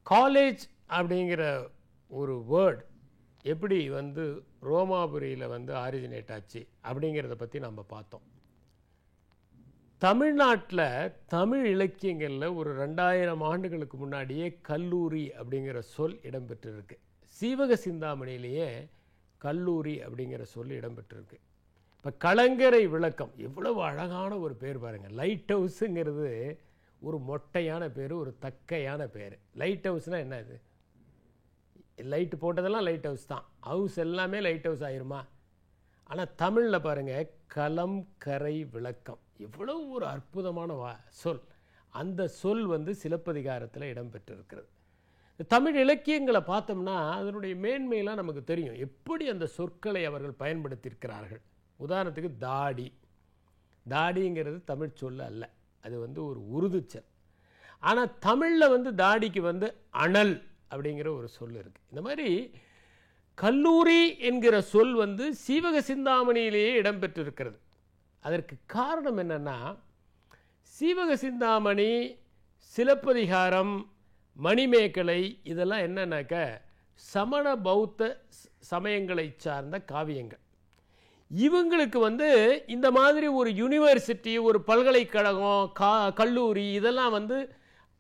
College அப்படிங்கிற ஒரு word எப்படி வந்து ரோமாபுரியில் வந்து ஆரிஜினேட் ஆச்சு அப்படிங்கிறத பற்றி நம்ம பார்த்தோம். தமிழ்நாட்டில் தமிழ் இலக்கியங்களில் ஒரு 2000 ஆண்டுகளுக்கு முன்னாடியே கல்லூரி அப்படிங்கிற சொல் இடம்பெற்றிருக்கு. சீவக சிந்தாமணியிலேயே கல்லூரி அப்படிங்கிற சொல் இடம்பெற்றிருக்கு. இப்போ கலங்கரை விளக்கம் எவ்வளவு அழகான ஒரு பேர் பாருங்கள். லைட் ஹவுஸுங்கிறது ஒரு மொட்டையான பேர், ஒரு தக்கையான பேர். லைட் ஹவுஸ்னால் என்ன? இது லைட்டு போட்டதெல்லாம் லைட் ஹவுஸ் தான். ஹவுஸ் எல்லாமே லைட் ஹவுஸ் ஆயிருமா? ஆனால் தமிழில் பாருங்கள், களம் கரை விளக்கம், எவ்வளவு ஒரு அற்புதமான சொல். அந்த சொல் வந்து சிலப்பதிகாரத்தில் இடம்பெற்றிருக்கிறது. தமிழ் இலக்கியங்களை பார்த்தோம்னா அதனுடைய மேன்மையெல்லாம் நமக்கு தெரியும், எப்படி அந்த சொற்களை அவர்கள் பயன்படுத்தியிருக்கிறார்கள். உதாரணத்துக்கு தாடி. தாடிங்கிறது தமிழ் சொல் அல்ல, அது வந்து ஒரு உருதுச்சல். ஆனால் தமிழில் வந்து தாடிக்கு வந்து அனல் அப்படிங்கிற ஒரு சொல் இருக்குது. இந்த மாதிரி கல்லூரி என்கிற சொல் வந்து சீவக சிந்தாமணியிலேயே இடம்பெற்றிருக்கிறது. அதற்கு காரணம் என்னென்னா, சீவக சிந்தாமணி, சிலப்பதிகாரம், மணிமேகலை இதெல்லாம் என்னன்னாக்க சமண பௌத்த சமயங்களை சார்ந்த காவியங்கள். இவங்களுக்கு வந்து இந்த மாதிரி ஒரு யூனிவர்சிட்டி, ஒரு பல்கலைக்கழகம், கல்லூரி இதெல்லாம் வந்து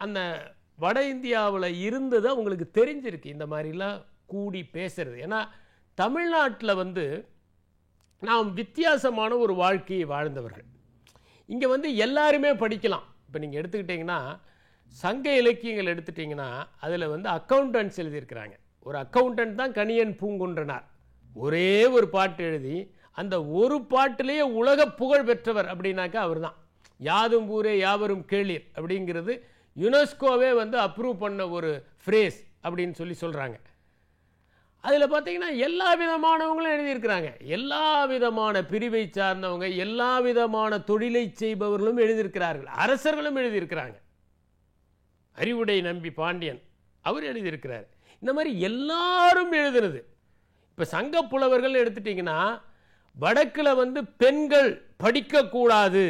அந்த வட இந்தியாவில் இருந்தது அவங்களுக்கு தெரிஞ்சிருக்கு, இந்த மாதிரிலாம் கூடி பேசுறது. ஏன்னா தமிழ்நாட்டில் வந்து நாம் வித்தியாசமான ஒரு வாழ்க்கையை வாழ்ந்தவர்கள். இங்கே வந்து எல்லாருமே படிக்கலாம். இப்போ நீங்கள் எடுத்துக்கிட்டிங்கன்னா சங்க இலக்கியங்கள் எடுத்துட்டிங்கன்னா அதில் வந்து அக்கௌண்டன்ஸ் எழுதியிருக்கிறாங்க. ஒரு அக்கௌண்டன்ட் தான் கணியன் பூங்குன்றனார். ஒரே ஒரு பாட்டு எழுதி அந்த ஒரு பாட்டிலேயே உலக புகழ் பெற்றவர் அப்படின்னாக்கா அவர் தான். யாதும் ஊரே யாவரும் கேளீர் அப்படிங்கிறது யுனெஸ்கோவே வந்து அப்ரூவ் பண்ண ஒரு ஃப்ரேஸ் அப்படின்னு சொல்கிறாங்க. அதில் பார்த்தீங்கன்னா எல்லா விதமானவங்களும் எழுதியிருக்கிறாங்க. எல்லா விதமான பிரிவை சார்ந்தவங்க, எல்லா விதமான தொழிலை செய்பவர்களும் எழுதியிருக்கிறார்கள். அரசர்களும் எழுதியிருக்கிறாங்க. அறிவுடை நம்பி பாண்டியன் அவர் எழுதியிருக்கிறார். இந்த மாதிரி எல்லாரும் எழுதுனது. இப்போ சங்க புலவர்கள் எடுத்துட்டிங்கன்னா வடக்கில் வந்து பெண்கள் படிக்கக்கூடாது,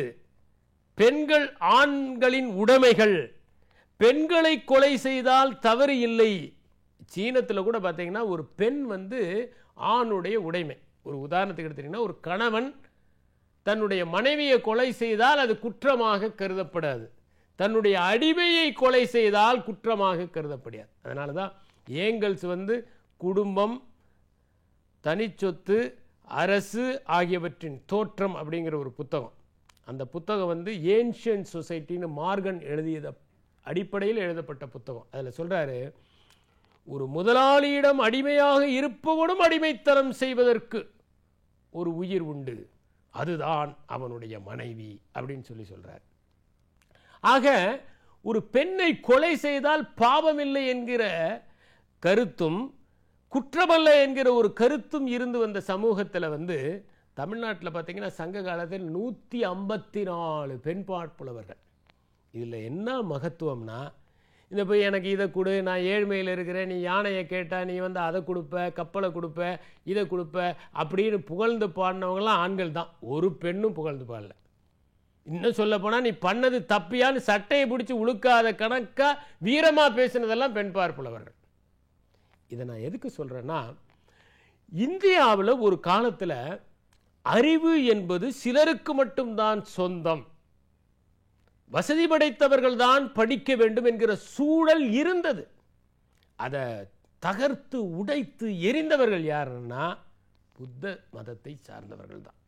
பெண்கள் ஆண்களின் உடைமைகள், பெண்களை கொலை செய்தால் தவறு இல்லை. சீனத்தில் கூட பார்த்தீங்கன்னா ஒரு பெண் வந்து ஆணுடைய உடைமை. ஒரு உதாரணத்துக்கு எடுத்துட்டிங்கன்னா ஒரு கணவன் தன்னுடைய மனைவியை கொலை செய்தால் அது குற்றமாக கருதப்படாது, தன்னுடைய அடிமையை கொலை செய்தால் குற்றமாக கருதப்படாது. அதனால தான் ஏங்கல்ஸ் வந்து குடும்பம், தனிச்சொத்து, அரசு ஆகியவற்றின் தோற்றம் அப்படிங்கிற ஒரு புத்தகம், அந்த புத்தகம் வந்து ஏன்ஷியன்ட் சொசைட்டின்னு மார்கன் எழுதியத அடிப்படையில் எழுதப்பட்ட புத்தகம். அதில் சொல்கிறாரு, ஒரு முதலாளியிடம் அடிமையாக இருப்பவனும் அடிமைத்தனம் செய்வதற்கு ஒரு உயிர் உண்டு, அதுதான் அவனுடைய மனைவி அப்படின்னு சொல்கிறார். ஆக ஒரு பெண்ணை கொலை செய்தால் பாவமில்லை என்கிற கருத்தும் குற்றமல்ல என்கிற ஒரு கருத்தும் இருந்து வந்த சமூகத்தில் வந்து தமிழ்நாட்டில் பார்த்தீங்கன்னா சங்க காலத்தில் 154 பெண்பாற் புலவர்கள். இதில் என்ன மகத்துவம்னா, இந்த போய் எனக்கு இதை கொடு, நான் ஏழ்மையில் இருக்கிறேன், நீ யானையை கேட்டால் நீ வந்து அதை கொடுப்ப, கப்பலை கொடுப்ப, இதை கொடுப்ப அப்படின்னு புகழ்ந்து பாடினவங்களாம் ஆண்கள் தான். ஒரு பெண்ணும் புகழ்ந்து பாடல. இன்னும் சொல்ல போனால் நீ பண்ணது தப்பியான்னு சட்டையை பிடிச்சி உழுக்காத கணக்காக வீரமாக பேசினதெல்லாம் பெண்பாற் புலவர்கள். இதை நான் எதுக்கு சொல்கிறேன்னா, இந்தியாவில் ஒரு காலத்தில் அறிவு என்பது சிலருக்கு மட்டும்தான் சொந்தம், வசதி படைத்தவர்கள் தான் படிக்க வேண்டும் என்கிற சூழல் இருந்தது. அதை தகர்த்து உடைத்து எரிந்தவர்கள் யாருன்னா புத்த மதத்தை சார்ந்தவர்கள் தான்.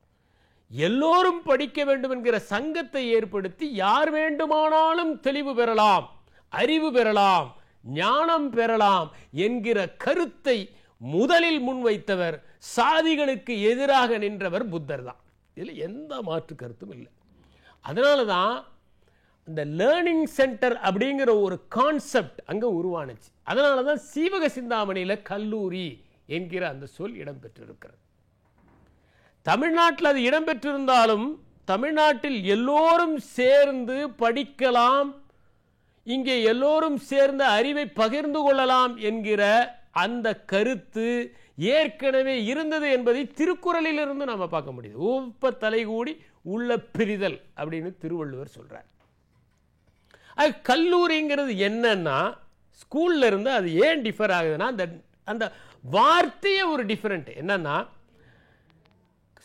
எல்லோரும் படிக்க வேண்டும் என்கிற சங்கத்தை ஏற்படுத்தி யார் வேண்டுமானாலும் தெளிவு பெறலாம், அறிவு பெறலாம், ஞானம் பெறலாம் என்கிற கருத்தை முதலில் முன்வைத்தவர், சாதிகளுக்கு எதிராக நின்றவர் புத்தர் தான். இதில் எந்த மாற்று கருத்தும் இல்லை. அதனால தான் இந்த லேர்னிங் சென்டர் அப்படிங்கிற ஒரு கான்செப்ட் அங்கே உருவானுச்சு. அதனால தான் சீவக சிந்தாமணியில் கல்லூரி என்கிற அந்த சொல் இடம்பெற்றிருக்கிறது. தமிழ்நாட்டில் அது இடம்பெற்றிருந்தாலும் தமிழ்நாட்டில் எல்லோரும் சேர்ந்து படிக்கலாம், இங்கே எல்லோரும் சேர்ந்த அறிவை பகிர்ந்து கொள்ளலாம் என்கிற அந்த கருத்து ஏற்கனவே இருந்தது என்பதை திருக்குறளில் இருந்து நாம் பார்க்க முடியுது. ஒப்ப தலைகூடி உள்ள பிரிதல் அப்படின்னு திருவள்ளுவர் சொல்றார். கல்லூரிங்கிறது என்னன்னா ஸ்கூலில் இருந்து அது ஏன் டிஃபர் ஆகுதுன்னா அந்த அந்த வார்த்தையே ஒரு டிஃப்ரெண்ட். என்னன்னா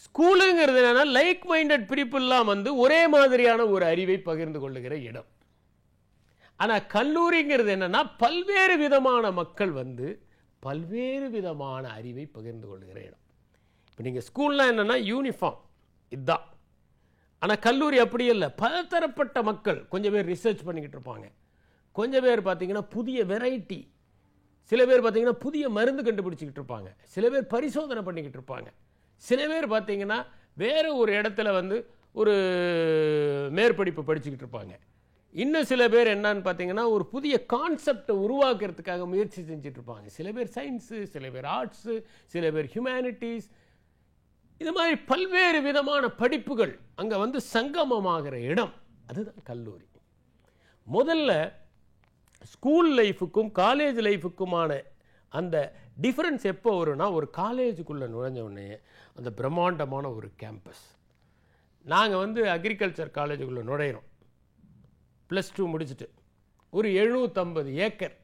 ஸ்கூலுங்கிறது என்னன்னா லைக் மைண்டட் பீப்புள்லாம் வந்து ஒரே மாதிரியான ஒரு அறிவை பகிர்ந்து கொள்ளுகிற இடம். ஆனால் கல்லூரிங்கிறது என்னன்னா பல்வேறு விதமான மக்கள் வந்து பல்வேறு விதமான அறிவை பகிர்ந்து கொள்ளுகிற இடம். இப்போ நீங்கள் ஸ்கூல்லாம் என்னன்னா யூனிஃபார்ம் இதுதான். ஆனால் கல்லூரி அப்படி இல்லை. பலதரப்பட்ட மக்கள். கொஞ்சம் பேர் ரிசர்ச் பண்ணிக்கிட்டு இருப்பாங்க, கொஞ்சம் பேர் பார்த்தீங்கன்னா புதிய வெரைட்டி, சில பேர் பார்த்தீங்கன்னா புதிய மருந்து கண்டுபிடிச்சிக்கிட்டு இருப்பாங்க, சில பேர் பரிசோதனை பண்ணிக்கிட்டு இருப்பாங்க, சில பேர் பார்த்தீங்கன்னா வேறு ஒரு இடத்துல வந்து ஒரு மேற்படிப்பு படிச்சுக்கிட்டு இருப்பாங்க. இன்னும் சில பேர் என்னன்னு பார்த்தீங்கன்னா ஒரு புதிய கான்செப்டை உருவாக்குறதுக்காக முயற்சி செஞ்சுட்டு இருப்பாங்க. சில பேர் சயின்ஸு, சில பேர் ஆர்ட்ஸு, சில பேர் ஹியூமனிட்டிஸ். இது மாதிரி பல்வேறு விதமான படிப்புகள் அங்கே வந்து சங்கமமாகிற இடம் அதுதான் கல்லூரி. முதல்ல ஸ்கூல் லைஃபுக்கும் காலேஜ் லைஃபுக்குமான அந்த டிஃப்ரென்ஸ் எப்போ வரும்னா, ஒரு காலேஜுக்குள்ளே நுழைஞ்ச உடனே அந்த பிரம்மாண்டமான ஒரு கேம்பஸ். நாங்கள் வந்து அக்ரிகல்ச்சர் காலேஜுக்குள்ளே நுழையிறோம். +2 முடிச்சுட்டு ஒரு 750 acre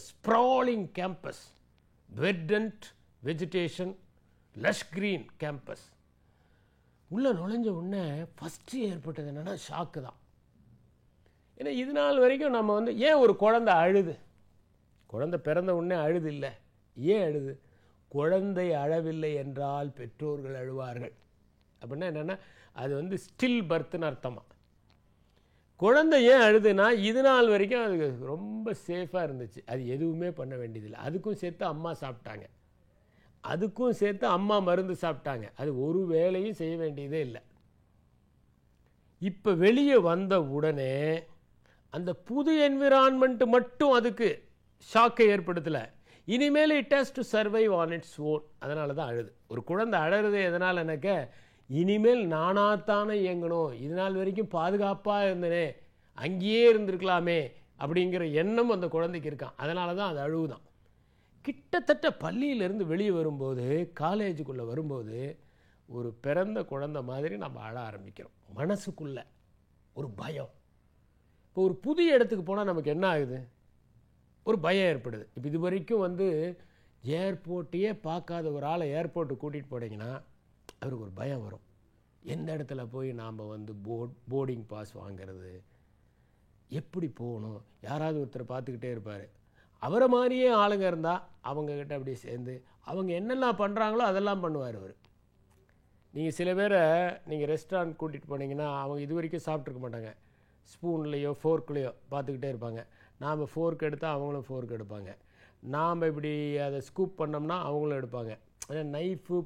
sprawling campus, verdant vegetation, lush green campus. உள்ளே நுழைஞ்ச உடனே ஃபஸ்ட்டு ஏற்பட்டது என்னென்னா ஷாக்கு தான். ஏன்னா இது நாள் வரைக்கும் நம்ம வந்து ஏன் ஒரு குழந்தை அழுது, குழந்தை பிறந்த உடனே அழுது இல்லை, ஏன் அழுது? குழந்தை அழவில்லை என்றால் பெற்றோர்கள் அழுவார்கள் அப்படின்னா என்னென்னா அது வந்து ஸ்டில் பர்த்னு அர்த்தமா. குழந்தை ஏன் அழுதுன்னா இது நாள் வரைக்கும் அது ரொம்ப சேஃபாக இருந்துச்சு, அது எதுவுமே பண்ண வேண்டியதில்லை. அதுக்கும் சேர்த்து அம்மா சாப்பிட்டாங்க, அதுக்கும் சேர்த்து அம்மா மருந்து சாப்பிட்டாங்க, அது ஒரு வேலையும் செய்ய வேண்டியதே இல்லை. இப்போ வெளியே வந்த உடனே அந்த புது என்விரான்மெண்ட் மட்டும் அதுக்கு ஷாக்கை ஏற்படுத்தலை. இனிமேல் it has to survive on its own. அதனால தான் அழுது. ஒரு குழந்தை அழறது எதனால் எனக்கு, இனிமேல் நானாத்தானே இயங்கணும், இது நாள் வரைக்கும் பாதுகாப்பாக இருந்தனே, அங்கேயே இருந்திருக்கலாமே அப்படிங்கிற எண்ணம் அந்த குழந்தைக்கு இருக்கான். அதனால தான் அது அழுவுதான். கிட்டத்தட்ட பள்ளியிலேருந்து வெளியே வரும்போது, காலேஜுக்குள்ளே வரும்போது ஒரு பிறந்த குழந்தை மாதிரி நம்ம அழ ஆரம்பிக்கிறோம். மனசுக்குள்ளே ஒரு பயம். இப்போ ஒரு புதிய இடத்துக்கு போனால் நமக்கு என்ன ஆகுது? ஒரு பயம் ஏற்படுது. இப்போ இது வரைக்கும் வந்து ஏர்போர்ட்டையே பார்க்காத ஒரு ஆளை ஏர்போர்ட்டுக்கு கூட்டிகிட்டு போனீங்கன்னா அவருக்கு ஒரு பயம் வரும். எந்த இடத்துல போய் நாம் வந்து போர்டிங் பாஸ் வாங்கிறது, எப்படி போகணும், யாராவது ஒருத்தர் பார்த்துக்கிட்டே இருப்பார். அவரை மாதிரியே ஆளுங்க இருந்தால் அவங்கக்கிட்ட அப்படியே சேர்ந்து அவங்க என்னெல்லாம் பண்ணுறாங்களோ அதெல்லாம் பண்ணுவார் அவர். நீங்கள் சில பேரை நீங்கள் ரெஸ்டாரண்ட் கூட்டிகிட்டு போனீங்கன்னா அவங்க இது வரைக்கும் சாப்பிட்ருக்க மாட்டாங்க, ஸ்பூன்லேயோ ஃபோர்க்லேயோ பார்த்துக்கிட்டே இருப்பாங்க. நாம் ஃபோர்க் எடுத்தால் அவங்களும் ஃபோர்க் எடுப்பாங்க, நாம் இப்படி அதை ஸ்கூப் பண்ணோம்னா அவங்களும் எடுப்பாங்க. ஏன்னா நைஃபு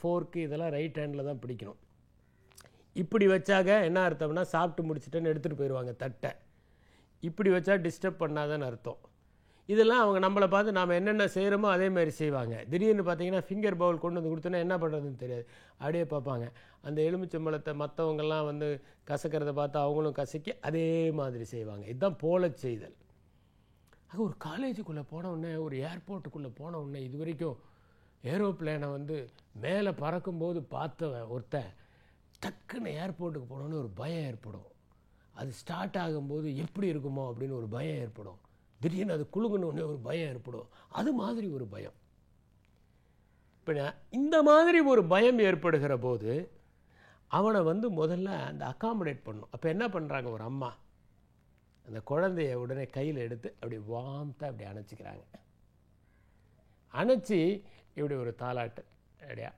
ஃபோர்க்கு இதெல்லாம் ரைட் ஹேண்டில் தான் பிடிக்கணும். இப்படி வச்சாக என்ன அர்த்தம்னா சாப்பிட்டு முடிச்சுட்டேன்னு எடுத்துகிட்டு போயிடுவாங்க தட்டை. இப்படி வச்சா டிஸ்டர்ப் பண்ணாதான்னு அர்த்தம். இதெல்லாம் அவங்க நம்மளை பார்த்து நாம் என்னென்ன செய்கிறோமோ அதே மாதிரி செய்வாங்க. திடீர்னு பார்த்தீங்கன்னா ஃபிங்கர் பவுல் கொண்டு வந்து கொடுத்தோன்னா என்ன பண்ணுறதுன்னு தெரியாது, அப்படியே பார்ப்பாங்க. அந்த எலுமிச்சம்பழத்தை மற்றவங்கெல்லாம் வந்து கசக்கிறத பார்த்து அவங்களும் கசக்கி அதே மாதிரி செய்வாங்க. இதுதான் போல செய்தல். அது ஒரு காலேஜுக்குள்ளே போன உடனே, ஒரு ஏர்போர்ட்டுக்குள்ளே போன உடனே, இது வரைக்கும் ஏரோப்ளேனை வந்து மேலே பறக்கும்போது பார்த்தவன் ஒருத்தன் டக்குன்னு ஏர்போர்ட்டுக்கு போனோன்னு ஒரு பயம் ஏற்படும். அது ஸ்டார்ட் ஆகும்போது எப்படி இருக்குமோ அப்படின்னு ஒரு பயம் ஏற்படும். திடீர்னு அது குலுங்கணுன்னே ஒரு பயம் ஏற்படும். அது மாதிரி ஒரு பயம். இப்போ இந்த மாதிரி ஒரு பயம் ஏற்படுகிற போது அவனை வந்து முதல்ல அந்த அக்காமடேட் பண்ணும். அப்போ என்ன பண்ணுறாங்க, ஒரு அம்மா அந்த குழந்தைய உடனே கையில் எடுத்து அப்படி வார்ம்த்தாக அப்படி அணைச்சிக்கிறாங்க. அணைச்சி இப்படி ஒரு தாலாட்டு அப்படியா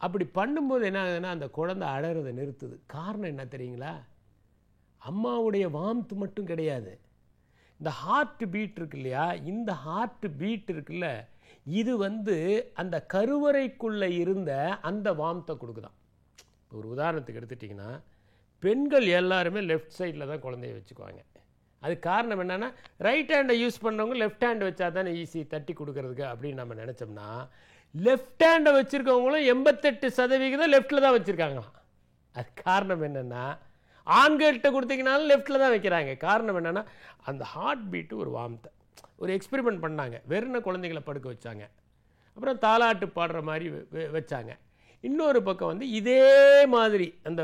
அப்படி பண்ணும்போது என்ன ஆகுதுன்னா அந்த குழந்தை அழறதை நிறுத்துது. காரணம் என்ன தெரியுங்களா? அம்மாவுடைய வார்ம்த் மட்டும் கிடையாது, இந்த ஹார்ட் பீட் இருக்கு இல்லையா, இந்த ஹார்ட் பீட் இருக்குல்ல, இது வந்து அந்த கருவறைக்குள்ளே இருந்த அந்த வார்ம்த்தை கொடுக்குதான். ஒரு உதாரணத்துக்கு எடுத்துட்டிங்கன்னா, பெண்கள் எல்லாருமே லெஃப்ட் சைடில் தான் குழந்தைய வச்சுக்குவாங்க. அது காரணம் என்னென்னா, ரைட் ஹேண்டை யூஸ் பண்ணுறவங்க லெஃப்ட் ஹேண்ட் வச்சா தானே ஈஸி தட்டி கொடுக்கறதுக்கு அப்படின்னு நம்ம நினச்சோம்னா, லெஃப்ட் ஹேண்டை வச்சுருக்கவங்களும் 88% லெஃப்ட்டில் தான் வச்சுருக்காங்களாம். அது காரணம் என்னென்னா, ஆண்கள்கிட்ட கொடுத்தீங்கனாலும் லெஃப்ட்டில் தான் வைக்கிறாங்க. காரணம் என்னென்னா அந்த ஹார்ட் பீட்டு ஒரு வார்ம்த்தை. ஒரு எக்ஸ்பெரிமெண்ட் பண்ணாங்க, வெறும் குழந்தைகளை படுக்க வச்சாங்க, அப்புறம் தாலாட்டு பாடுற மாதிரி வச்சாங்க. இன்னொரு பக்கம் வந்து இதே மாதிரி அந்த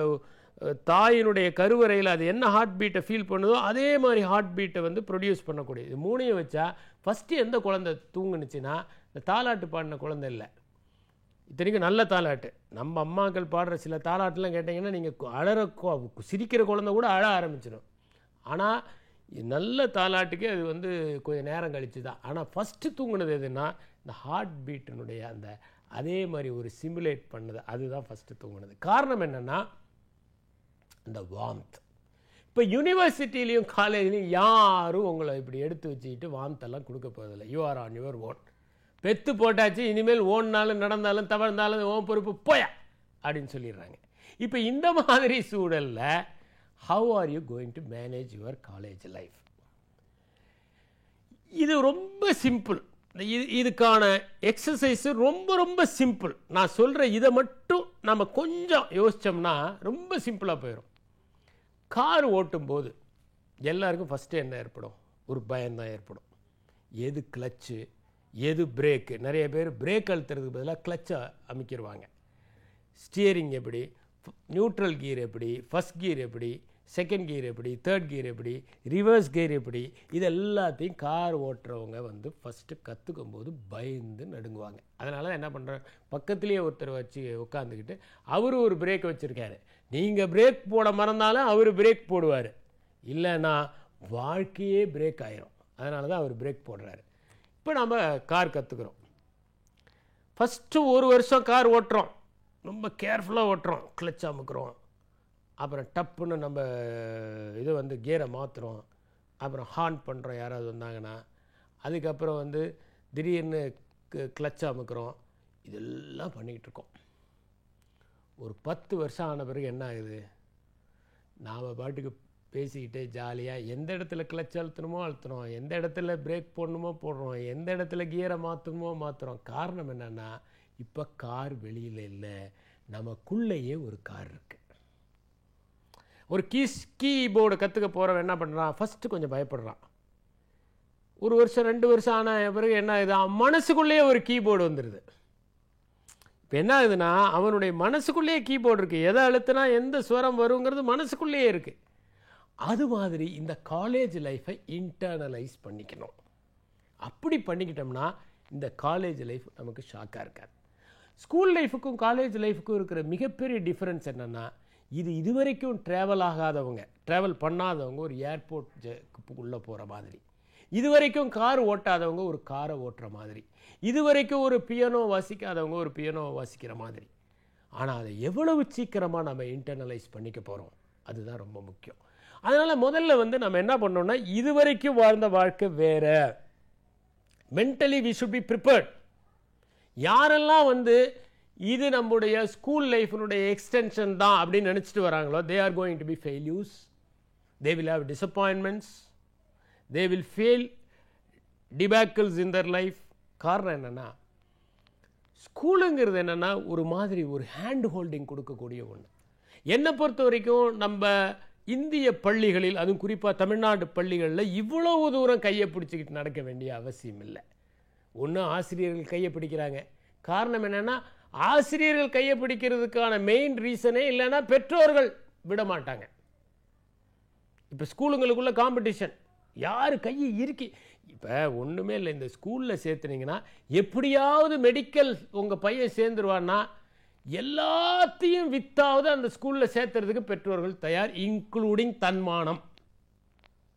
தாயினுடைய கருவறையில் அது என்ன ஹார்ட் பீட்டை ஃபீல் பண்ணுதோ அதே மாதிரி ஹார்ட் பீட்டை வந்து ப்ரொடியூஸ் பண்ணக்கூடியது. இது மூணையும் வச்சா ஃபஸ்ட்டு எந்த குழந்தை தூங்குனுச்சுன்னா இந்த தாலாட்டு பாடின குழந்தை இல்லை. இத்தனைக்கும் நல்ல தாலாட்டு. நம்ம அம்மாக்கள் பாடுற சில தாலாட்டுலாம் கேட்டிங்கன்னா நீங்கள் சிரிக்கிற குழந்தை கூட அழ ஆரம்பிச்சிடும். ஆனால் நல்ல தாலாட்டுக்கே அது வந்து கொஞ்சம் நேரம் கழிச்சு தான். ஆனால் ஃபஸ்ட்டு தூங்குனது எதுன்னா இந்த ஹார்ட் பீட்டினுடைய அந்த அதே மாதிரி ஒரு சிமுலேட் பண்ணது, அதுதான் ஃபஸ்ட்டு தூங்குனது. காரணம் என்னென்னா இந்த வார்ம்த். இப்போ யூனிவர்சிட்டிலையும் காலேஜ்லையும் யாரும் உங்களை இப்படி எடுத்து வச்சுக்கிட்டு வார்ம்த்தெல்லாம் கொடுக்க போகிறதில்ல. You are on your own. பெத்து போட்டாச்சு, இனிமேல் ஓடினாலும் நடந்தாலும் தவழ்ந்தாலும் ஓன் பொறுப்பு போயா அப்படின்னு சொல்லிடுறாங்க. இப்போ இந்த மாதிரி சூழலில் how are you going to manage your college life? இது ரொம்ப சிம்பிள். இதுக்கான எக்ஸசைஸு ரொம்ப ரொம்ப சிம்பிள். நான் சொல்கிற இதை மட்டும் நம்ம கொஞ்சம் யோசித்தோம்னா ரொம்ப சிம்பிளாக போயிடும். கார் ஓட்டும்போது எல்லாருக்கும் ஃபஸ்ட்டு என்ன ஏற்படும்? ஒரு பயம்தான் ஏற்படும். எது கிளச்சு, எது பிரேக்கு? நிறைய பேர் பிரேக் அழுத்துறதுக்கு பதிலாக கிளச்சை அமைக்கிடுவாங்க. ஸ்டியரிங் எப்படி, நியூட்ரல் கியர் எப்படி, ஃபஸ்ட் கியர் எப்படி, செகண்ட் கியர் எப்படி, தேர்ட் கியர் எப்படி, ரிவர்ஸ் கியர் எப்படி, இது எல்லாத்தையும் கார் ஓட்டுறவங்க வந்து ஃபஸ்ட்டு கற்றுக்கும் போது பயந்து நடுங்குவாங்க. அதனால தான் என்ன பண்ணுறாங்க, பக்கத்துலேயே ஒருத்தர் வச்சு உட்காந்துக்கிட்டு அவரு ஒரு பிரேக் வச்சுருக்காரு. நீங்கள் பிரேக் போட மறந்தாலும் அவர் பிரேக் போடுவார். இல்லைன்னா வாழ்க்கையே பிரேக் ஆயிரும். அதனால தான் அவர் பிரேக் போடுறாரு. இப்போ நம்ம கார் கற்றுக்குறோம். ஃபஸ்ட்டு ஒரு வருஷம் கார் ஓட்டுறோம், ரொம்ப கேர்ஃபுல்லாக ஓட்டுறோம், கிளச் அமுக்குறோம், அப்புறம் டப்புன்னு நம்ம இது வந்து கியரை மாற்றுறோம், அப்புறம் ஹார்ன் பண்ணுறோம் யாராவது வந்தாங்கன்னா, அதுக்கப்புறம் வந்து திடீர்னு கிளச் அமுக்குறோம். இதெல்லாம் பண்ணிக்கிட்டு இருக்கோம். ஒரு 10 வருஷம் ஆன பிறகு என்ன ஆகுது? நாம் பாட்டுக்கு பேசிக்கிட்டே ஜாலியாக எந்த இடத்துல கிளச் அழுத்தணுமோ அழுத்தணும், எந்த இடத்துல பிரேக் போடணுமோ போடுறோம், எந்த இடத்துல கியரை மாற்றணுமோ மாற்றுறோம். காரணம் என்னென்னா இப்போ கார் வெளியில் இல்லை, நமக்குள்ளேயே ஒரு கார் இருக்குது. ஒரு கீபோர்டு கற்றுக்க போகிறவன் என்ன பண்ணுறான்? ஃபஸ்ட்டு கொஞ்சம் பயப்படுறான். ஒரு வருஷம் 2 வருஷம் ஆன பிறகு என்ன ஆகுது? அவன் மனசுக்குள்ளேயே ஒரு கீபோர்டு வந்துடுது. இப்போ என்ன ஆகுதுன்னா அவனுடைய மனசுக்குள்ளேயே கீபோர்டு இருக்குது. எதை அழுத்தினா எந்த ஸ்வரம் வருங்கிறது மனசுக்குள்ளேயே இருக்குது. அது மாதிரி இந்த காலேஜ் லைஃப்பை இன்டர்னலைஸ் பண்ணிக்கணும். அப்படி பண்ணிக்கிட்டோம்னா இந்த காலேஜ் லைஃப் நமக்கு ஷாக்காக இருக்காது. ஸ்கூல் லைஃபுக்கும் காலேஜ் லைஃபுக்கும் இருக்கிற மிகப்பெரிய டிஃப்ரென்ஸ் என்னென்னா, இதுவரைக்கும் ட்ராவல் பண்ணாதவங்க ஒரு ஏர்போர்ட் உள்ளே போகிற மாதிரி, இதுவரைக்கும் கார் ஓட்டாதவங்க ஒரு காரை ஓட்டுற மாதிரி, இதுவரைக்கும் ஒரு பியானோ வாசிக்காதவங்க ஒரு பியானோ வாசிக்கிற மாதிரி. ஆனால் அதை எவ்வளவு சீக்கிரமாக நம்ம இன்டர்னலைஸ் பண்ணிக்க போகிறோம், அதுதான் ரொம்ப முக்கியம். அதனால் முதல்ல வந்து நம்ம என்ன பண்ணோம்னா, இதுவரைக்கும் வாழ்ந்த வாழ்க்கை வேறு. Mentally we should be prepared. யாரெல்லாம் வந்து இது நம்முடைய ஸ்கூல் லைஃபினுடைய எக்ஸ்டென்ஷன் தான் அப்படின்னு நினச்சிட்டு வராங்களோ, they are going to be failures, they will have disappointments, they will fail debacles in their life. காரணம் என்னென்னா, ஸ்கூலுங்கிறது என்னென்னா ஒரு மாதிரி ஒரு ஹேண்ட் ஹோல்டிங் கொடுக்கக்கூடிய ஒன்று. என்னை பொறுத்த வரைக்கும் நம்ம இந்திய பள்ளிகளில், அதுவும் குறிப்பாக தமிழ்நாடு பள்ளிகளில் இவ்வளவு தூரம் கையை பிடிச்சிக்கிட்டு நடக்க வேண்டிய அவசியம் இல்லை. ஒன்று ஆசிரியர்கள் கையை பிடிக்கிறாங்க. காரணம் என்னென்னா, ஆசிரியர்கள் கையை பிடிக்கிறதுக்கான மெயின் ரீசனே இல்லைன்னா பெற்றோர்கள் விட மாட்டாங்க. இப்போ ஸ்கூலுங்களுக்குள்ள காம்படிஷன், யார் கையை இறுக்கி, இப்போ ஒன்றுமே இல்லை, இந்த ஸ்கூலில் சேர்த்துனீங்கன்னா எப்படியாவது மெடிக்கல் உங்கள் பையன் சேர்ந்துருவான்னா எல்லாத்தையும் வித்தாவது அந்த ஸ்கூலில் சேர்த்துறதுக்கு பெற்றோர்கள் தயார், இன்க்ளூடிங் தன்மானம்.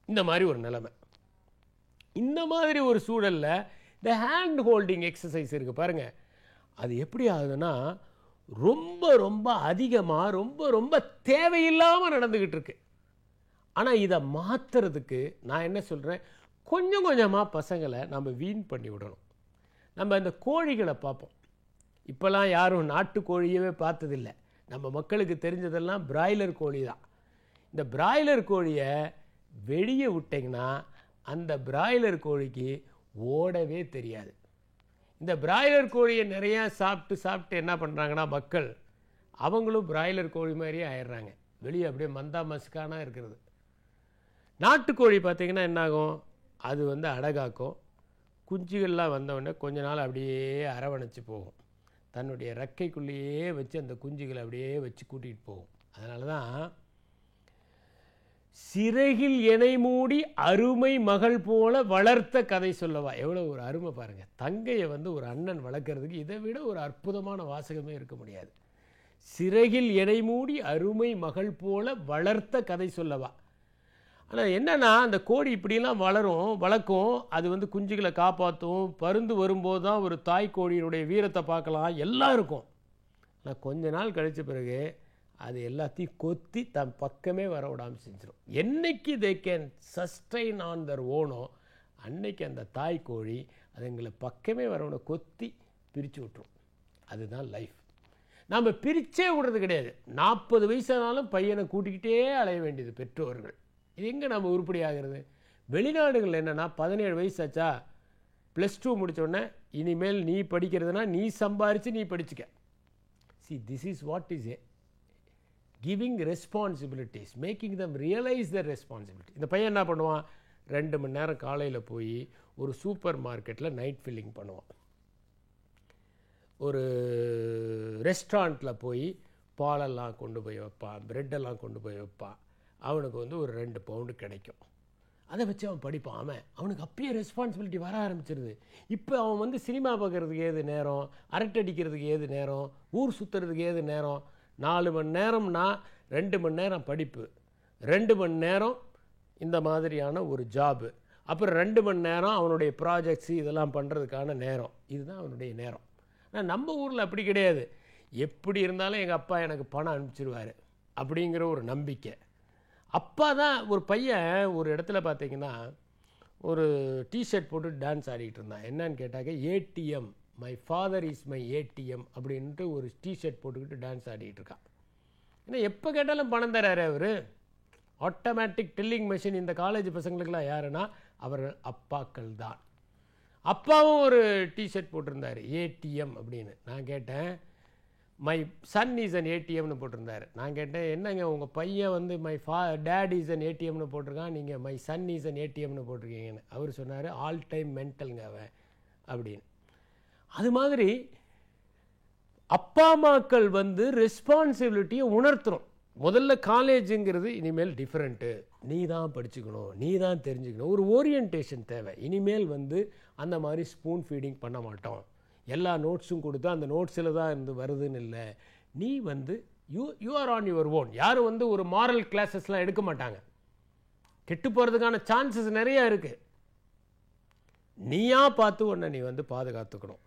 இந்த மாதிரி ஒரு நிலைமை. இந்த மாதிரி ஒரு சூழலில் இந்த ஹேண்ட் ஹோல்டிங் எக்ஸசைஸ் இருக்குது பாருங்கள், அது எப்படி ஆகுதுன்னா ரொம்ப ரொம்ப அதிகமாக ரொம்ப ரொம்ப தேவையில்லாமல் நடந்துக்கிட்டு இருக்கு. ஆனால் இதை மாற்றுறதுக்கு நான் என்ன சொல்கிறேன், கொஞ்சம் கொஞ்சமாக பசங்களை நம்ம வீண் பண்ணி விடணும். நம்ம இந்த கோழிகளை பார்ப்போம். இப்போல்லாம் யாரும் நாட்டுக்கோழியவே பார்த்ததில்லை. நம்ம மக்களுக்கு தெரிஞ்சதெல்லாம் பிராய்லர் கோழி தான். இந்த பிராய்லர் கோழியை வெளியே விட்டிங்கன்னா அந்த பிராய்லர் கோழிக்கு ஓடவே தெரியாது. இந்த பிராய்லர் கோழியை நிறையா சாப்பிட்டு என்ன பண்ணுறாங்கன்னா மக்கள், அவங்களும் பிராய்லர் கோழி மாதிரியே ஆயிடுறாங்க. வெளியே அப்படியே மந்தா மஸ்கானா இருக்கிறது. நாட்டுக்கோழி பார்த்திங்கன்னா என்னாகும், அது வந்து அடகாக்கும். குஞ்சுகள்லாம் வந்தவுடனே கொஞ்ச நாள் அப்படியே அரவணைச்சு போகும். தன்னுடைய ரெக்கைக்குள்ளேயே வச்சு அந்த குஞ்சுகளை அப்படியே வச்சு கூட்டிகிட்டு போகும். அதனால தான் சிறகில் எனை மூடி அருமை மகள் போல வளர்த்த கதை சொல்லவா. எவ்வளோ ஒரு அருமை பாருங்கள். தங்கையை வந்து ஒரு அண்ணன் வளர்க்குறதுக்கு இதை விட ஒரு அற்புதமான வாசகமே இருக்க முடியாது. சிறகில் எனை மூடி அருமை மகள் போல வளர்த்த கதை சொல்லவா. ஆனால் என்னென்னா அந்த கோழி இப்படிலாம் வளர்க்கும். அது வந்து குஞ்சுகளை காப்பாற்றும். பருந்து வரும்போது தான் ஒரு தாய் கோழியினுடைய வீரத்தை பார்க்கலாம், எல்லாம் இருக்கும். ஆனால் கொஞ்ச நாள் கழித்த பிறகு அது எல்லாத்தையும் கொத்தி தன் பக்கமே வர விடாமல் செஞ்சிடும். என்னைக்கு தே கேன் சஸ்டைன் ஆன் தர் ஓனோ அன்னைக்கு அந்த தாய் கோழி அதுங்களை பக்கமே வரவனை கொத்தி பிரித்து விட்டுரும். அதுதான் லைஃப். நாம் பிரித்தே விடுறது கிடையாது. 40 வயசானாலும் பையனை கூட்டிக்கிட்டே அலைய வேண்டியது பெற்றோர்கள். இது எங்கே நம்ம உருப்படி ஆகிறது? வெளிநாடுகள் என்னென்னா 17 வயசாச்சா +2 முடித்தோடனே இனிமேல் நீ படிக்கிறதுனா நீ சம்பாரித்து நீ படிச்சுக்க. See, this is what is giving responsibilities, making them realize their responsibility. இந்த பையன் என்ன பண்ணுவான்? 2 மணி நேரம் காலையில் போய் ஒரு சூப்பர் மார்க்கெட்டில் நைட் ஃபில்லிங் பண்ணுவான். ஒரு ரெஸ்டாரண்ட்டில் போய் பாலெல்லாம் கொண்டு போய் வைப்பான், ப்ரெட்டெல்லாம் கொண்டு போய் வைப்பான். அவனுக்கு வந்து ஒரு 2 பவுண்டு கிடைக்கும். அதை வச்சு அவன் படிப்பான். அவனுக்கு அப்பயே ரெஸ்பான்சிபிலிட்டி வர ஆரம்பிச்சிருது. இப்போ அவன் வந்து சினிமா பார்க்குறதுக்கு ஏது நேரம், அரட்டடிக்கிறதுக்கு ஏது நேரம், ஊர் சுற்றுறதுக்கு ஏது நேரம்? 4 மணி நேரம்னா 2 மணி நேரம் படிப்பு, 2 மணி நேரம் இந்த மாதிரியான ஒரு ஜாபு, அப்புறம் 2 மணி நேரம் அவனுடைய ப்ராஜெக்ட்ஸு இதெல்லாம் பண்ணுறதுக்கான நேரம். இதுதான் அவனுடைய நேரம். ஆனால் நம்ம ஊரில் அப்படி கிடையாது. எப்படி இருந்தாலும் எங்கள் அப்பா எனக்கு பணம் அனுப்பிச்சிடுவார் அப்படிங்கிற ஒரு நம்பிக்கை. அப்பா தான். ஒரு பையன் ஒரு இடத்துல பார்த்தீங்கன்னா ஒரு டிஷர்ட் போட்டு டான்ஸ் ஆடிக்கிட்டு இருந்தான். என்னன்னு கேட்டாக்க ATM, my father is my ATM அப்படின்ட்டு ஒரு டிஷர்ட் போட்டுக்கிட்டு டான்ஸ் ஆடிக்கிட்டு இருக்கான். ஏன்னா எப்போ கேட்டாலும் பணம் தராரு அவர். ஆட்டோமேட்டிக் டெல்லிங் மெஷின் இந்த காலேஜ் பசங்களுக்கெல்லாம் யாருன்னா அவர்கள் அப்பாக்கள் தான். அப்பாவும் ஒரு டிஷர்ட் போட்டிருந்தார் ஏடிஎம் அப்படின்னு. நான் கேட்டேன், மை சன் இஸ் அன் ஏடிஎம்னு போட்டிருந்தார். நான் கேட்டேன், என்னங்க உங்கள் பையன் வந்து மை டேட் இஸ் அன் ஏடிஎம்னு போட்டிருக்கான், நீங்கள் மை சன் இஸ் அன் ஏடிஎம்னு போட்டிருக்கீங்கன்னு. அவர் சொன்னார், ஆல் டைம் மென்டலுங்க அவன் அப்படின்னு. அது மாதிரி அப்பா அம்மாக்கள் வந்து ரெஸ்பான்சிபிலிட்டியை உணர்த்துறோம். முதல்ல காலேஜுங்கிறது இனிமேல் டிஃப்ரெண்ட்டு, நீ தான் படிச்சுக்கணும், நீ தான் தெரிஞ்சுக்கணும், ஒரு ஓரியன்டேஷன் தேவை. இனிமேல் வந்து அந்த மாதிரி ஸ்பூன் ஃபீடிங் பண்ண மாட்டோம், எல்லா நோட்ஸும் கொடுத்தா அந்த நோட்ஸில் தான் இருந்து வருதுன்னு இல்லை. நீ வந்து you are on your own. யாரும் வந்து ஒரு மாரல் கிளாஸஸ்லாம் எடுக்க மாட்டாங்க. கெட்டு போகிறதுக்கான சான்சஸ் நிறையா இருக்குது. நீயா பார்த்து உன்னை நீ வந்து பாதுகாத்துக்கணும்.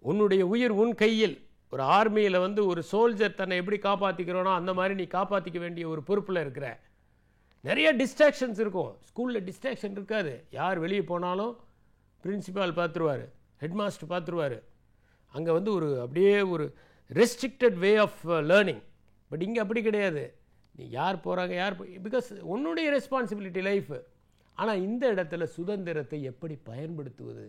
உன்னுடைய உயிர் உன் கையில். ஒரு ஆர்மியில் வந்து ஒரு சோல்ஜர் தன்னை எப்படி காப்பாற்றிக்கிறோனோ அந்த மாதிரி நீ காப்பாற்றிக்க வேண்டிய ஒரு பொறுப்பில் இருக்கிற. நிறைய டிஸ்ட்ராக்ஷன்ஸ் இருக்கும். ஸ்கூலில் டிஸ்ட்ராக்ஷன் இருக்காது. யார் வெளியே போனாலும் பிரின்சிபால் பார்த்துருவார், ஹெட்மாஸ்டர் பார்த்துருவார். அங்கே வந்து ஒரு அப்படியே ஒரு restricted way of learning. But இங்கே அப்படி கிடையாது. நீ யார் போகிறாங்க யார் பிகாஸ் உன்னுடைய ரெஸ்பான்சிபிலிட்டி லைஃபு. ஆனால் இந்த இடத்துல சுதந்திரத்தை எப்படி பயன்படுத்துவது,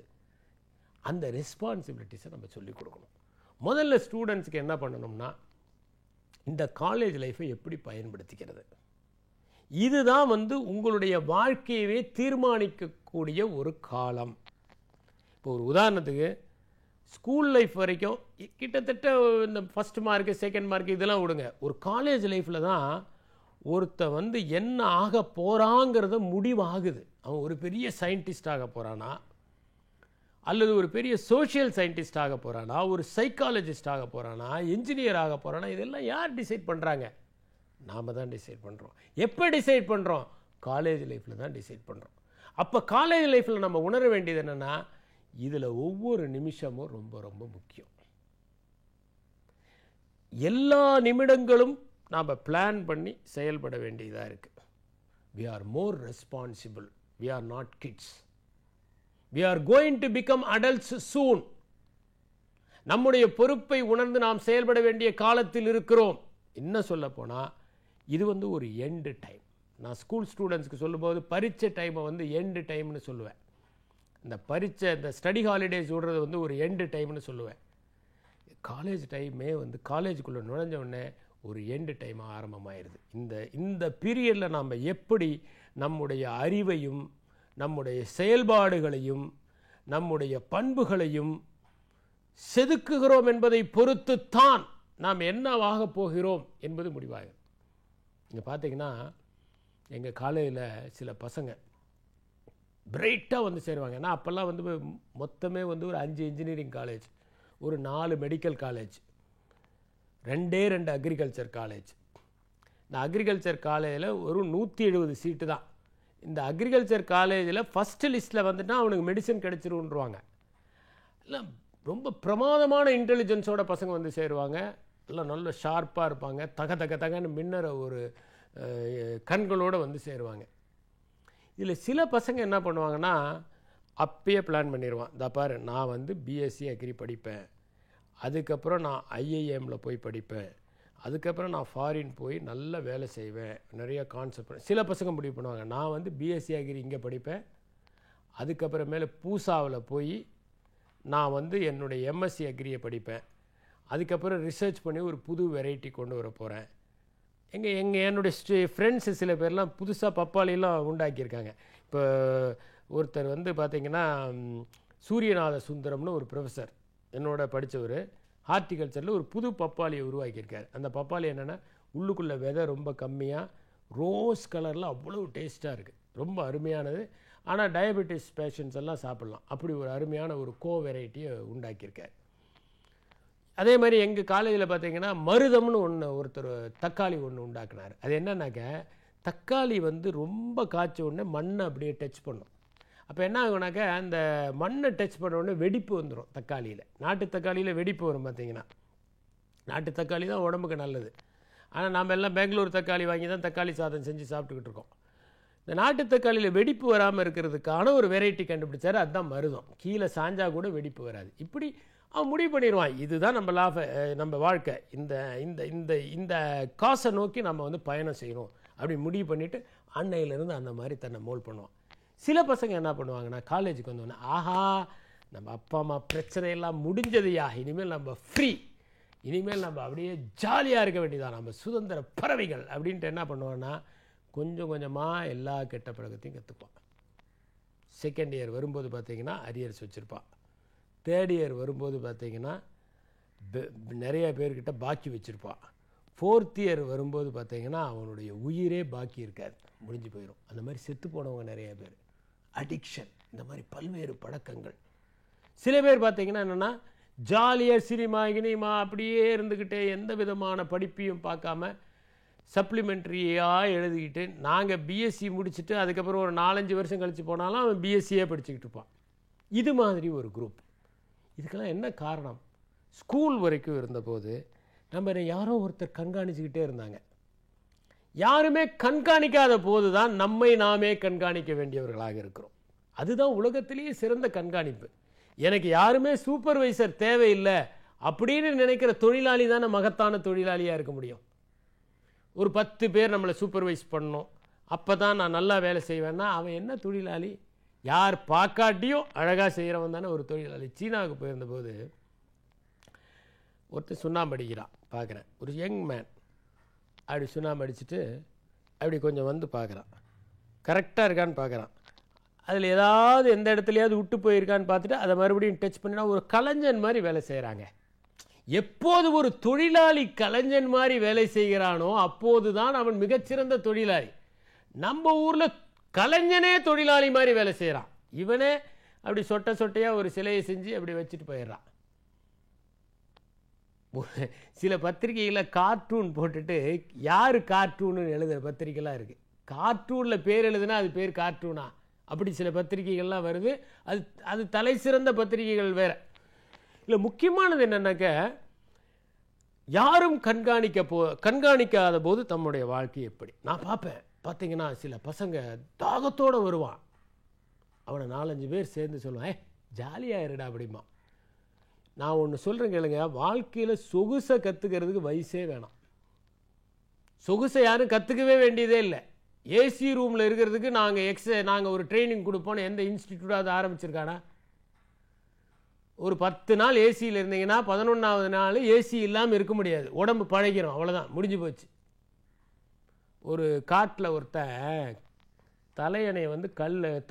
அந்த ரெஸ்பான்சிபிலிட்டிஸை நம்ம சொல்லிக் கொடுக்கணும். முதல்ல ஸ்டூடெண்ட்ஸுக்கு என்ன பண்ணணும்னா, இந்த காலேஜ் லைஃப்பை எப்படி பயன்படுத்திக்கிறது, இதுதான் வந்து உங்களுடைய வாழ்க்கையவே தீர்மானிக்கக்கூடிய ஒரு காலம். இப்போ ஒரு உதாரணத்துக்கு ஸ்கூல் லைஃப் வரைக்கும் கிட்டத்தட்ட இந்த ஃபஸ்ட் மார்க்கு செகண்ட் மார்க்கு இதெல்லாம் விடுங்க. ஒரு காலேஜ் லைஃப்பில் தான் ஒருத்தன் வந்து என்ன ஆக போகிறாங்கிறத முடிவாகுது. அவன் ஒரு பெரிய சயின்டிஸ்ட் ஆக போகிறானா, அல்லது ஒரு பெரிய சோஷியல் சயின்டிஸ்ட் ஆக போகிறானா, ஒரு சைக்காலஜிஸ்ட் ஆக போகிறானா, என்ஜினியர் ஆக போகிறானா, இதெல்லாம் யார் டிசைட் பண்ணுறாங்க? நாம் தான் டிசைட் பண்ணுறோம். எப்போ டிசைட் பண்ணுறோம்? காலேஜ் லைஃப்பில் தான் டிசைட் பண்ணுறோம். அப்போ காலேஜ் லைஃப்பில் நம்ம உணர வேண்டியது என்னென்னா, இதில் ஒவ்வொரு நிமிஷமும் ரொம்ப ரொம்ப முக்கியம். எல்லா நிமிடங்களும் நாம் பிளான் பண்ணி செயல்பட வேண்டியதாக இருக்குது. we are more responsible, we are not kids, we are going to become adults soon. நம்முடைய பொறுப்பை உணர்ந்து நாம் செயல்பட வேண்டிய காலத்தில் இருக்கிறோம். என்ன சொல்ல போனால் இது வந்து ஒரு எண்டு டைம். நான் ஸ்கூல் ஸ்டூடெண்ட்ஸ்க்கு சொல்லும்போது பரீட்சை டைமை வந்து எண்டு டைம்னு சொல்லுவேன். இந்த பரீட்சை இந்த ஸ்டடி ஹாலிடேஸ் விடுறது வந்து ஒரு எண்டு டைம்னு சொல்லுவேன். காலேஜ் டைமே வந்து காலேஜுக்குள்ளே நுழைஞ்ச உடனே ஒரு எண்டு டைம் ஆரம்பமாயிருது. இந்த பீரியடில் நாம் எப்படி நம்முடைய அறிவையும் நம்முடைய செயல்பாடுகளையும் நம்முடைய பண்புகளையும் செதுக்குகிறோம் என்பதை பொறுத்துத்தான் நாம் என்னவாக போகிறோம் என்பது முடிவாகும். இங்கே பார்த்தீங்கன்னா எங்கள் காலேஜில் சில பசங்க பிரைட்டாக வந்து சேருவாங்க. ஏன்னா அப்போல்லாம் வந்து மொத்தமே வந்து ஒரு 5 இன்ஜினியரிங் காலேஜ், ஒரு 4 மெடிக்கல் காலேஜ், 2 அக்ரிகல்ச்சர் காலேஜ். இந்த அக்ரிகல்ச்சர் காலேஜில் ஒரு 170 சீட்டு தான். இந்த அக்ரிகல்ச்சர் காலேஜில் ஃபஸ்ட்டு லிஸ்ட்டில் வந்துட்டால் அவனுக்கு மெடிசன் கிடச்சிருன்றாங்க. இல்லை ரொம்ப பிரமாதமான இன்டெலிஜென்ஸோட பசங்க வந்து சேருவாங்க. எல்லாம் நல்ல ஷார்ப்பாக இருப்பாங்க, தகன்னு மின்னற ஒரு கண்களோடு வந்து சேருவாங்க. இதில் சில பசங்க என்ன பண்ணுவாங்கன்னா அப்பயே பிளான் பண்ணிடுவான். இந்த பாரு, நான் வந்து பிஎஸ்சி அக்ரி படிப்பேன், அதுக்கப்புறம் நான் ஐஐஎம்மில் போய் படிப்பேன், அதுக்கப்புறம் நான் ஃபாரின் போய் நல்ல வேலை செய்வேன், நிறைய கான்செப்ட். சில பசங்க முடிவு பண்ணுவாங்க, நான் வந்து பிஎஸ்சி அக்ரி இங்கே படிப்பேன், அதுக்கப்புறமேல பூசாவில் போய் நான் வந்து என்னுடைய எம்எஸ்சி அக்ரியை படிப்பேன், அதுக்கப்புறம் ரிசர்ச் பண்ணி ஒரு புது வெரைட்டி கொண்டு வர போகிறேன். என்னுடைய ஃப்ரெண்ட்ஸு சில பேர்லாம் புதுசாக பப்பாளிலாம் உண்டாக்கியிருக்காங்க. இப்போ ஒருத்தர் வந்து பார்த்திங்கன்னா சூரியநாத சுந்தரம்னு ஒரு ப்ரொஃபஸர் என்னோட படித்தவர், ஹார்டிகல்ச்சரில் ஒரு புது பப்பாளியை உருவாக்கியிருக்கார். அந்த பப்பாளி என்னென்னா உள்ளுக்குள்ளே விதை ரொம்ப கம்மியாக ரோஸ் கலரில் அவ்வளோ டேஸ்ட்டாக இருக்குது, ரொம்ப அருமையானது. ஆனால் டயபெட்டிஸ் பேஷண்ட்ஸ் எல்லாம் சாப்பிட்லாம், அப்படி ஒரு அருமையான ஒரு வெரைட்டியை உண்டாக்கியிருக்கார். அதே மாதிரி எங்கள் காலேஜில் பார்த்திங்கன்னா மருதம்னு ஒருத்தர் தக்காளி உண்டாக்குனார். அது என்னன்னாக்க தக்காளி வந்து ரொம்ப காய்ச்ச உடனே மண்ணை அப்படியே டச் பண்ணும். அப்போ என்ன ஆகுனாக்கா அந்த மண்ணை டச் பண்ண உடனே வெடிப்பு வந்துடும் தக்காளியில். நாட்டு தக்காளியில் வெடிப்பு வரும் பார்த்திங்கன்னா. நாட்டு தக்காளி தான் உடம்புக்கு நல்லது. ஆனால் நாம் எல்லாம் பெங்களூர் தக்காளி வாங்கி தான் தக்காளி சாதம் செஞ்சு சாப்பிட்டுக்கிட்டு இருக்கோம். இந்த நாட்டு தக்காளியில் வெடிப்பு வராமல் இருக்கிறதுக்கான ஒரு வெரைட்டி கண்டுபிடிச்சார், அதுதான் மருதம். கீழே சாஞ்சா கூட வெடிப்பு வராது. இப்படி அவன் முடிவு பண்ணிடுவான், இதுதான் நம்ம வாழ்க்கை, இந்த இந்த இந்த இந்த காசை நோக்கி நம்ம வந்து பயணம் செய்யணும் அப்படி முடிவு பண்ணிவிட்டு அன்னையிலேருந்து அந்த மாதிரி தன்னை மோல்ட் பண்ணுவான். சில பசங்க என்ன பண்ணுவாங்கன்னா காலேஜுக்கு வந்தோடனே, ஆஹா நம்ம அப்பா அம்மா பிரச்சனையெல்லாம் முடிஞ்சதையா, இனிமேல் நம்ம ஃப்ரீ, இனிமேல் நம்ம அப்படியே ஜாலியாக இருக்க வேண்டியதான், நம்ம சுதந்திர பறவைகள் அப்படின்ட்டு என்ன பண்ணுவான்னா கொஞ்சம் கொஞ்சமாக எல்லா கெட்ட பழக்கத்தையும் கற்றுப்பான். செகண்ட் இயர் வரும்போது பார்த்திங்கன்னா அரியர்ஸ் வச்சுருப்பான். தேர்ட் இயர் வரும்போது பார்த்திங்கன்னா நிறைய பேர்கிட்ட பாக்கி வச்சுருப்பான். ஃபோர்த் இயர் வரும்போது பார்த்திங்கன்னா அவனுடைய உயிரே பாக்கி இருக்காது, முடிஞ்சு போயிடும். அந்த மாதிரி செத்து போனவங்க நிறைய பேர். அடிக்ஷன், இந்த மாதிரி பல்வேறு பழக்கங்கள். சில பேர் பார்த்திங்கன்னா என்னென்னா ஜாலியாக சினிமா கினிமா அப்படியே இருந்துக்கிட்டே எந்த விதமான படிப்பையும் பார்க்காம சப்ளிமெண்ட்ரியாக எழுதிக்கிட்டு, நாங்கள் பிஎஸ்சி முடிச்சுட்டு அதுக்கப்புறம் ஒரு 4-5 வருஷம் கழித்து போனாலும் அவன் பிஎஸ்சியே படிச்சுக்கிட்டு இருப்பான். இது மாதிரி ஒரு குரூப். இதுக்கெல்லாம் என்ன காரணம்? ஸ்கூல் வரைக்கும் இருந்தபோது நம்ம யாரோ ஒருத்தர் கண்காணிச்சுக்கிட்டே இருந்தாங்க. யாருமே கண்காணிக்காத போது தான் நம்மை நாமே கண்காணிக்க வேண்டியவர்களாக இருக்கிறோம். அதுதான் உலகத்திலேயே சிறந்த கண்காணிப்பு. எனக்கு யாருமே சூப்பர்வைசர் தேவையில்லை அப்படின்னு நினைக்கிற தொழிலாளி தானே மகத்தான தொழிலாளியாக இருக்க முடியும். ஒரு 10 பேர் நம்மளை சூப்பர்வைஸ் பண்ணணும், அப்போ தான் நான் நல்லா வேலை செய்வேன்னா அவன் என்ன தொழிலாளி? யார் பார்க்காட்டியும் அழகாக செய்கிறவன் தானே ஒரு தொழிலாளி. சீனாவுக்கு போயிருந்தபோது ஒருத்தர் சுண்ணாம்பு அடிக்கிறான், பார்க்குறேன். ஒரு யங் மேன் அப்படி சுண்ணாம்பு அடிச்சுட்டு அப்படி கொஞ்சம் வந்து பார்க்குறான், கரெக்டாக இருக்கான்னு பார்க்குறான். அதில் ஏதாவது எந்த இடத்துலையாவது விட்டு போயிருக்கான்னு பார்த்துட்டு அதை மறுபடியும் டச் பண்ணினா ஒரு கலைஞன் மாதிரி வேலை செய்கிறாங்க. எப்போது ஒரு தொழிலாளி கலைஞன் மாதிரி வேலை செய்கிறானோ அப்போது தான் அவன் மிகச்சிறந்த தொழிலாளி. நம்ம ஊரில் கலைஞனே தொழிலாளி மாதிரி வேலை செய்கிறான். இவனே அப்படி சொட்டையாக ஒரு சிலையை செஞ்சு அப்படி வச்சுட்டு போயிடுறான். சில பத்திரிகைகளில் கார்ட்டூன் போட்டுட்டு யார் கார்ட்டூன்னு எழுதுகிற பத்திரிகைலாம் இருக்குது. கார்ட்டூனில் பேர் எழுதுனா அது பேர் கார்ட்டூனா? அப்படி சில பத்திரிகைகள்லாம் வருது. அது தலை சிறந்த பத்திரிகைகள் வேறு. இல்லை, முக்கியமானது என்னன்னாக்க யாரும் கண்காணிக்காத போது தம்முடைய வாழ்க்கை எப்படி. நான் பார்ப்பேன், பார்த்தீங்கன்னா சில பசங்க தாகத்தோடு வருவான், அவனை 4-5 பேர் சேர்ந்து சொல்லுவான், ஜாலியாக இருடா அப்படிமா. நான் ஒன்று சொல்கிறேன் கேளுங்க, வாழ்க்கையில் சொகுசை கற்றுக்கிறதுக்கு வயசே வேணாம். சொகுசை யாரும் கற்றுக்கவே வேண்டியதே இல்லை. ஏசி ரூமில் இருக்கிறதுக்கு நாங்கள் ஒரு ட்ரைனிங் கொடுப்போன்னு எந்த இன்ஸ்டிடியூட்டாவது ஆரம்பிச்சிருக்கானா? ஒரு 10 நாள் ஏசியில் இருந்தீங்கன்னா 11ஆவது நாள் ஏசி இல்லாமல் இருக்க முடியாது, உடம்பு பழகிறோம், அவ்வளோதான், முடிஞ்சு போச்சு. ஒரு காட்டில் ஒருத்தன் தலையணையை வந்து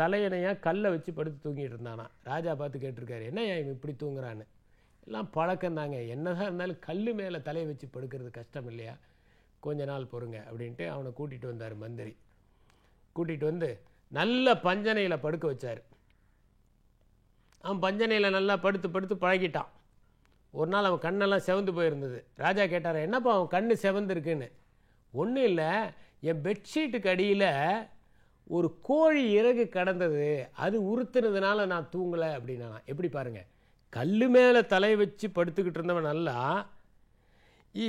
தலையணையாக கல்லை வச்சு படுத்து தூங்கிட்டு இருந்தானா. ராஜா பார்த்து கேட்டிருக்காரு, என்ன இவன் இப்படி தூங்குறான்னு. எல்லாம் பழக்கம் தாங்க, என்னதான் இருந்தாலும் கல் மேலே தலையை வச்சு படுக்கிறது கஷ்டம் இல்லையா, கொஞ்ச நாள் பொறுங்க அப்படின்ட்டு அவனை கூட்டிகிட்டு வந்தார் மந்திரி. கூட்டிகிட்டு வந்து நல்ல பஞ்சனையில் படுக்க வச்சார். அவன் பஞ்சனையில் நல்லா படுத்து படுத்து பழகிட்டான். ஒரு நாள் அவன் கண்ணெல்லாம் செவந்து போயிருந்தது. ராஜா கேட்டார், என்னப்பா அவன் கண்ணு செவந்துருக்குன்னு. ஒன்றும் இல்லை, என் பெட்ஷீட்டுக்கு அடியில் ஒரு கோழி இறகு கடந்தது, அது உறுத்துனதுனால நான் தூங்கலை அப்படின்னா. எப்படி பாருங்கள், கல் மேலே தலை வச்சு படுத்துக்கிட்டு இருந்தவன் நல்லா,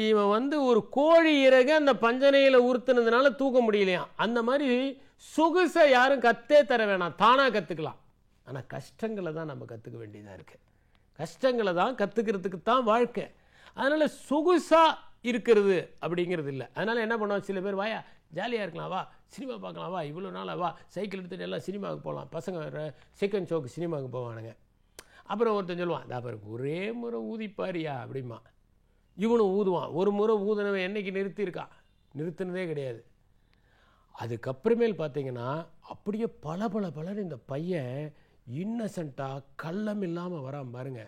இவன் வந்து ஒரு கோழி இறகு அந்த பஞ்சனையில் உறுத்துனதுனால தூக்க முடியலையாம். அந்த மாதிரி சொகுசை யாரும் கற்றே தர வேணாம், தானாக கற்றுக்கலாம். ஆனால் கஷ்டங்களை தான் நம்ம கற்றுக்க வேண்டியதாக இருக்குது. கஷ்டங்களை தான் கற்றுக்கிறதுக்கு தான் வாழ்க்கை. அதனால் சொகுசாக இருக்கிறது அப்படிங்கிறது இல்லை. அதனால் என்ன பண்ணுவோம், சில பேர் வாயா ஜாலியாக இருக்கலாம், வா சினிமா பார்க்கலாம், வா இவ்வளோ நாளாக வா சைக்கிள் எடுத்துகிட்டு எல்லாம் சினிமாவுக்கு போகலாம், பசங்க செகண்ட் ஷோக்கு சினிமாவுக்கு போவானுங்க. அப்புறம் ஒருத்தன் சொல்லுவான், இந்த பாருங்க ஒரே முறை ஊதிப்பாரியா அப்படிமா. இவனும் ஊதுவான். ஒரு முறை ஊதுனவன் என்னைக்கு நிறுத்தியிருக்கான், நிறுத்தினதே கிடையாது. அதுக்கப்புறமேல் பார்த்தீங்கன்னா அப்படியே பல இந்த பையன் இன்னசென்ட்டாக கள்ளம் இல்லாமல் வரான் பாருங்க.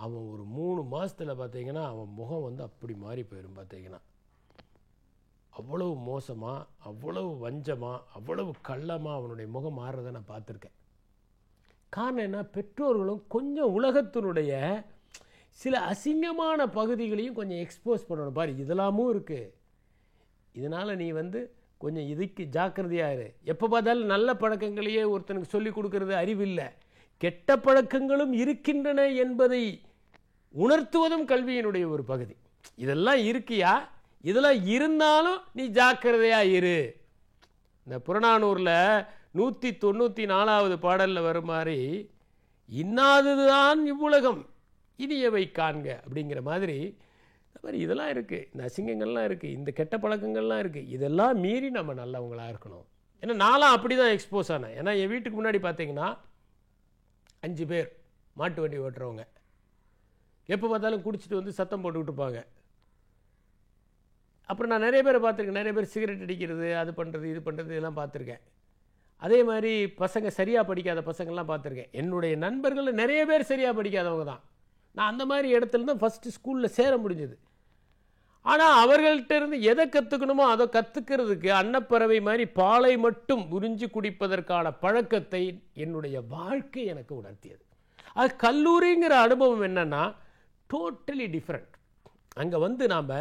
அவன் ஒரு 3 மாதத்தில் பார்த்தீங்கன்னா அவன் முகம் வந்து அப்படி மாறி போயிடும். பார்த்தீங்கன்னா அவ்வளவு மோசமாக, அவ்வளவு வஞ்சமாக, அவ்வளவு கள்ளமாக அவனுடைய முகம் மாறுறதை நான் பார்த்துருக்கேன். காரணம் என்ன, பெற்றோர்களும் கொஞ்சம் உலகத்தினுடைய சில அசிங்கமான பகுதிகளையும் கொஞ்சம் எக்ஸ்போஸ் பண்ணணும். பாரு இதெல்லாமும் இருக்குது, இதனால் நீ வந்து கொஞ்சம் இதுக்கு ஜாக்கிரதையாக இரு. எப்போ பார்த்தாலும் நல்ல பழக்கங்களையே ஒருத்தனுக்கு சொல்லிக் கொடுக்கறது அறிவில்லை. கெட்ட பழக்கங்களும் இருக்கின்றன என்பதை உணர்த்துவதும் கல்வியினுடைய ஒரு பகுதி. இதெல்லாம் இருக்கியா, இதெல்லாம் இருந்தாலும் நீ ஜாக்கிரதையாக இரு. இந்த புறநானூரில் 194வது பாடலில் வரும் மாதிரி, இன்னாததுதான் இவ்வுலகம் இனியவை காண்க அப்படிங்கிற மாதிரி இதெல்லாம் இருக்குது, இந்த அசிங்கங்கள்லாம் இருக்குது, இந்த கெட்ட பழக்கங்கள்லாம் இருக்குது. இதெல்லாம் மீறி நம்ம நல்லவங்களாக இருக்கணும். ஏன்னா நான்லாம் அப்படி தான் எக்ஸ்போஸ் ஆனேன். ஏன்னா என் வீட்டுக்கு முன்னாடி பார்த்தீங்கன்னா 5 பேர் மாட்டு வண்டி ஓட்டுறவங்க, எப்போ பார்த்தாலும் குடிச்சிட்டு வந்து சத்தம் போட்டுக்கிட்டு இருப்பாங்க. அப்புறம் நான் நிறைய பேரை பார்த்துருக்கேன், நிறைய பேர் சிகரெட் அடிக்கிறது, அது பண்ணுறது இது பண்ணுறது இதெல்லாம் பார்த்துருக்கேன். அதே மாதிரி பசங்க சரியாக படிக்காத பசங்கள்லாம் பார்த்துருக்கேன். என்னுடைய நண்பர்கள் நிறைய பேர் சரியாக படிக்காதவங்க தான். நான் அந்த மாதிரி இடத்துல தான் ஃபஸ்ட்டு ஸ்கூலில் சேர முடிஞ்சது. ஆனால் அவர்கள்ட்ட இருந்து எதை கற்றுக்கணுமோ அதை கற்றுக்கிறதுக்கு அன்னப்பறவை மாதிரி பாலை மட்டும் உறிஞ்சி குடிப்பதற்கான பழக்கத்தை என்னுடைய வாழ்க்கை எனக்கு உணர்த்தியது. அது கல்லூரிங்கிற அனுபவம் என்னென்னா டோட்டலி டிஃப்ரெண்ட். அங்கே வந்து நாம்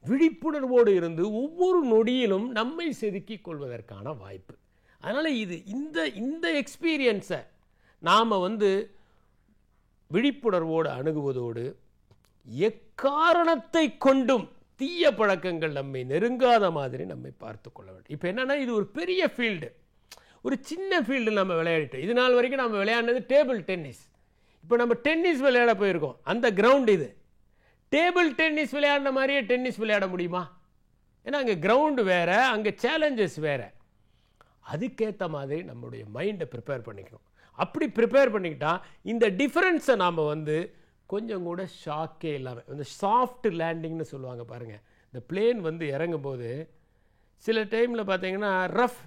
விழிப்புணர்வோடு இருந்து ஒவ்வொரு நொடியிலும் நம்மை செதுக்கிக் கொள்வதற்கான வாய்ப்பு. அதனால் இந்த எக்ஸ்பீரியன்ஸை நாம் வந்து விழிப்புணர்வோடு அணுகுவதோடு எக்காரணத்தை கொண்டும் தீய பழக்கங்கள் நம்மை நெருங்காத மாதிரி நம்மை பார்த்து கொள்ள வேண்டும். இப்போ என்னென்னா இது ஒரு பெரிய ஃபீல்டு, ஒரு சின்ன ஃபீல்டு நம்ம விளையாடிட்டோம். இது நாள் வரைக்கும் நம்ம விளையாடினது டேபிள் டென்னிஸ். இப்போ நம்ம டென்னிஸ் விளையாட போயிருக்கோம், அந்த கிரவுண்ட் இது. டேபிள் டென்னிஸ் விளையாடின மாதிரியே டென்னிஸ் விளையாட முடியுமா? ஏன்னா அங்கே கிரவுண்டு வேறு, அங்கே சேலஞ்சஸ் வேறு. அதுக்கேற்ற மாதிரி நம்மளுடைய மைண்டை ப்ரிப்பேர் பண்ணிக்கணும். அப்படி ப்ரிப்பேர் பண்ணிக்கிட்டா இந்த டிஃப்ரென்ஸை நாம் வந்து கொஞ்சம் கூட ஷாக்கே இல்லாமல், இந்த சாஃப்ட் லேண்டிங்னு சொல்லுவாங்க பாருங்கள். இந்த பிளேன் வந்து இறங்கும்போது சில டைமில் பார்த்தீங்கன்னா ரஃப்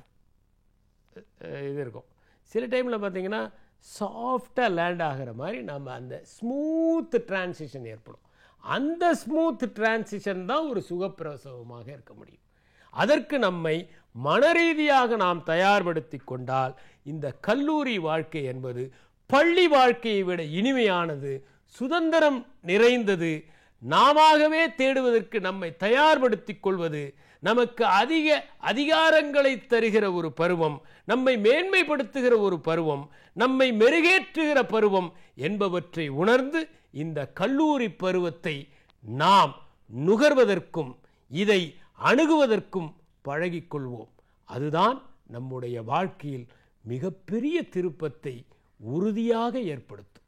இது இருக்கும், சில டைமில் பார்த்தீங்கன்னா சாஃப்டாக லேண்ட் ஆகிற மாதிரி நம்ம அந்த ஸ்மூத் டிரான்சிஷன் ஏற்படும். அந்த ஸ்மூத் டிரான்சிஷன் தான் ஒரு சுகப்பிரசவமாக இருக்க முடியும். அதற்கு நம்மை மனரீதியாக நாம் தயார்படுத்தி கொண்டால் இந்த கல்லூரி வாழ்க்கை என்பது பள்ளி வாழ்க்கையை விட இனிமையானது, சுதந்திரம் நிறைந்தது, நாமவே தேடுவதற்கு நம்மை தயார்படுத்தி கொள்வது, நமக்கு அதிக அதிகாரங்களை தருகிற ஒரு பருவம், நம்மை மேன்மைப்படுத்துகிற ஒரு பருவம், நம்மை மெருகேற்றுகிற பருவம் என்பவற்றை உணர்ந்து இந்த கல்லூரி பருவத்தை நாம் நுகர்வதற்கும் இதை அணுகுவதற்கும் பழகிக்கொள்வோம். அதுதான் நம்முடைய வாழ்க்கையில் மிகப்பெரிய திருப்பத்தை உறுதியாக ஏற்படுத்தும்.